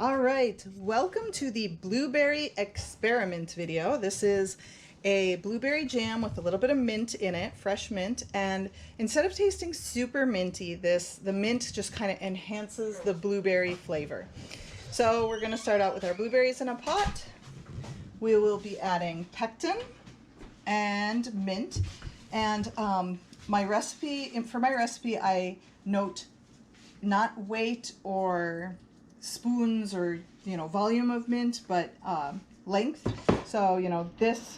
All right, welcome to the blueberry experiment video. This is a blueberry jam with a little bit of mint in it, fresh mint, and instead of tasting super minty, the mint just kind of enhances the blueberry flavor. So we're going to start out with our blueberries in a pot. We will be adding pectin and mint, and for my recipe I note not weight or spoons or volume of mint, but length. So this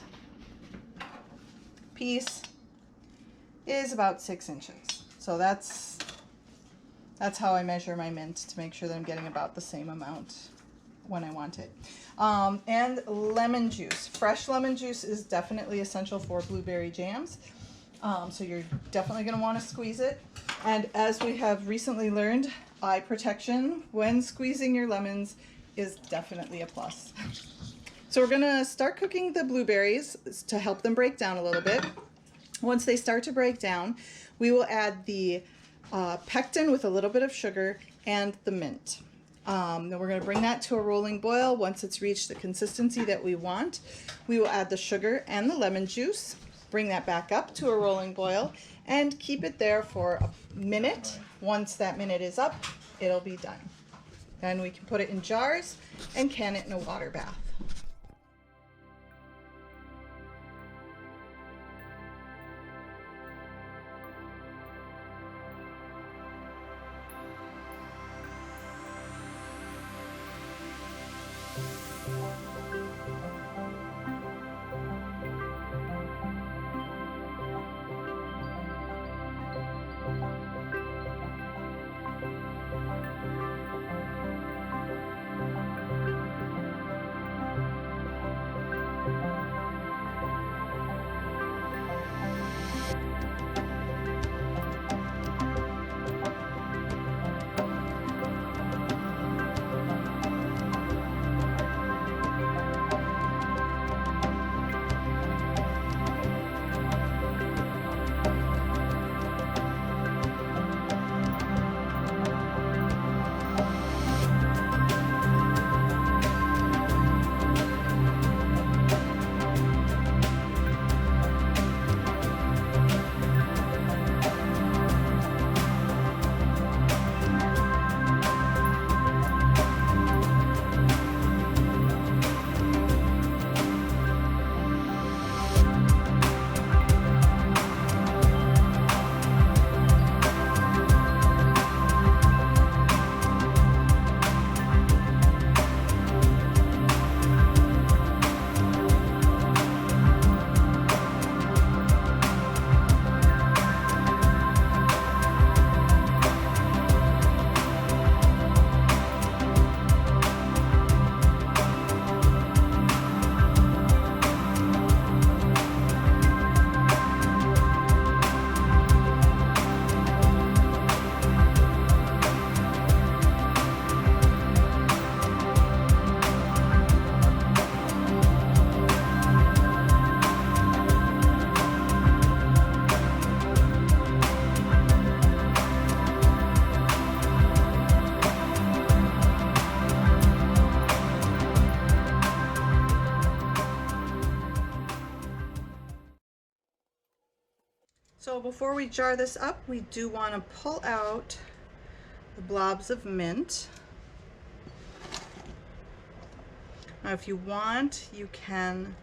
piece is about 6 inches, so that's how I measure my mint to make sure that I'm getting about the same amount when I want it. And lemon juice. Fresh lemon juice is definitely essential for blueberry jams, so you're definitely going to want to squeeze it. And as we have recently learned, eye protection when squeezing your lemons is definitely a plus. So we're gonna start cooking the blueberries to help them break down a little bit. Once they start to break down, we will add the pectin with a little bit of sugar and the mint. Then we're gonna bring that to a rolling boil. Once it's reached the consistency that we want, we will add the sugar and the lemon juice, bring that back up to a rolling boil, and keep it there for a minute. Once that minute is up, it'll be done. Then we can put it in jars and can it in a water bath. So before we jar this up, we do want to pull out the blobs of mint. Now if you want, you can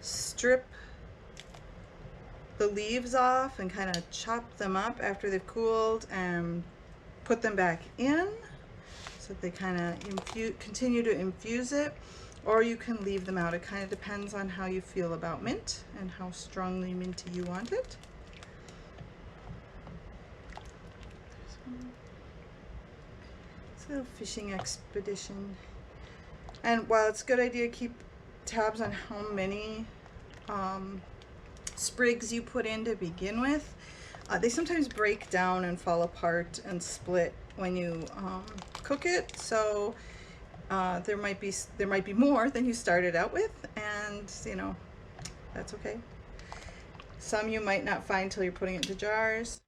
strip the leaves off and kind of chop them up after they've cooled and put them back in so that they kind of continue to infuse it, or you can leave them out. It kind of depends on how you feel about mint and how strongly minty you want it. It's a little fishing expedition. And while it's a good idea to keep tabs on how many sprigs you put in to begin with, they sometimes break down and fall apart and split when you cook it. So there might be more than you started out with, and that's okay. Some you might not find till you're putting it into jars.